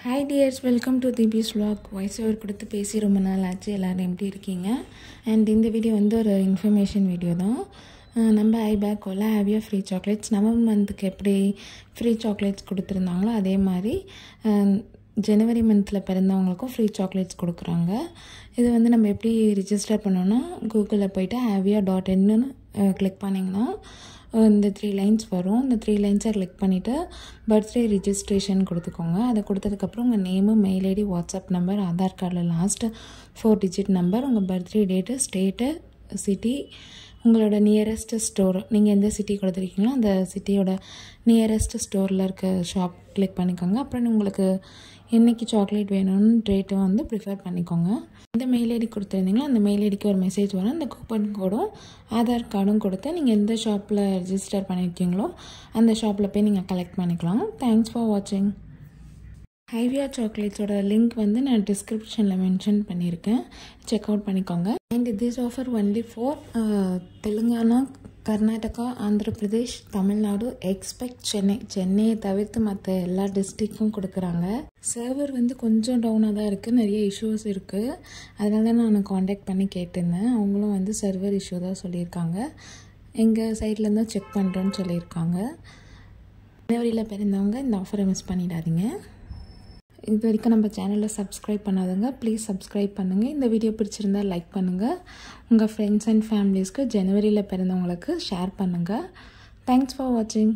Hi dears, welcome to Deepi's vlog. Voice over கொடுத்து பேசி ரொம்ப நாள் ஆச்சு. எல்லாரும் எப்படி இருக்கீங்க? அண்ட் இந்த வீடியோ வந்து ஒரு இன்ஃபர்மேஷன் வீடியோ தான். நம்ம ஐபேக்கோல ஹேவியா ஃப்ரீ சாக்லேட்ஸ் நவம்பர் மந்த்துக்கு எப்படி ஃப்ரீ சாக்லேட்ஸ் கொடுத்துருந்தாங்களோ அதே மாதிரி ஜனவரி மந்தில் பிறந்தவங்களுக்கும் ஃப்ரீ சாக்லேட்ஸ் கொடுக்குறாங்க. இது வந்து நம்ம எப்படி ரிஜிஸ்டர் பண்ணோன்னா கூகுளில் போய்ட்டு havia.in கிளிக் பண்ணிங்கன்னா இந்த 3 லைன்ஸ் வரும். இந்த 3 லைன்ஸை கிளிக் பண்ணிவிட்டு பர்த்டே ரிஜிஸ்ட்ரேஷன் கொடுத்துக்கோங்க. அதை கொடுத்ததுக்கப்புறம் உங்கள் name, mail ID, WhatsApp number, Aadhaar கார்டில் லாஸ்ட்டு 4 டிஜிட் நம்பர், உங்கள் பர்த்டே டேட்டு, ஸ்டேட்டு, சிட்டி, உங்களோட நியரஸ்ட்டு ஸ்டோர், நீங்கள் எந்த சிட்டி கொடுத்துருக்கீங்களோ அந்த சிட்டியோட நியரஸ்ட்டு ஸ்டோரில் இருக்க ஷாப் கிளிக் பண்ணிக்கோங்க. அப்புறம் உங்களுக்கு என்றைக்கு சாக்லேட் வேணும்னு டேட்டை வந்து ப்ரிஃபர் பண்ணிக்கோங்க. எந்த மெயில் ஐடி கொடுத்துருந்தீங்களோ அந்த மெயில் ஐடிக்கு ஒரு மெசேஜ் வரும். அந்த கூப்பன் கோடும் ஆதார் கார்டும் கொடுத்து நீங்கள் எந்த ஷாப்பில் ரிஜிஸ்டர் பண்ணியிருக்கீங்களோ அந்த ஷாப்பில் போய் நீங்கள் கலெக்ட் பண்ணிக்கலாம். தேங்க்ஸ் ஃபார் வாட்சிங். ஹைவியா சாக்லேட்ஸோட லிங்க் வந்து நான் டிஸ்கிரிப்ஷனில் மென்ஷன் பண்ணியிருக்கேன், செக் அவுட் பண்ணிக்கோங்க. And this offer only for Telangana, Karnataka, Andhra Pradesh, Tamil Nadu, expect சென்னையை தவிர்த்து மற்ற எல்லா டிஸ்ட்ரிக்டும் கொடுக்குறாங்க. சர்வர் வந்து கொஞ்சம் டவுனாக தான் இருக்குது, நிறைய இஷ்யூஸ் இருக்குது. அதனால தான் நான் காண்டாக்ட் பண்ணி கேட்டிருந்தேன். அவங்களும் வந்து சர்வர் இஷ்யூ தான் சொல்லியிருக்காங்க. எங்கள் சைட்லேருந்து செக் பண்ணுறோன்னு சொல்லியிருக்காங்க. ஜனவரியில் பிறந்தவங்க இந்த ஆஃபரை மிஸ் பண்ணிடாதீங்க. இது வரைக்கும் நம்ம சேனலை சப்ஸ்கிரைப் பண்ணாதவங்க ப்ளீஸ் சப்ஸ்கிரைப் பண்ணுங்கள். இந்த வீடியோ பிடிச்சிருந்தா லைக் பண்ணுங்கள். உங்கள் ஃப்ரெண்ட்ஸ் அண்ட் ஃபேமிலிஸ்க்கு ஜனவரியில் பிறந்தவங்களுக்கு ஷேர் பண்ணுங்கள். தேங்க்ஸ் ஃபார் வாட்சிங்.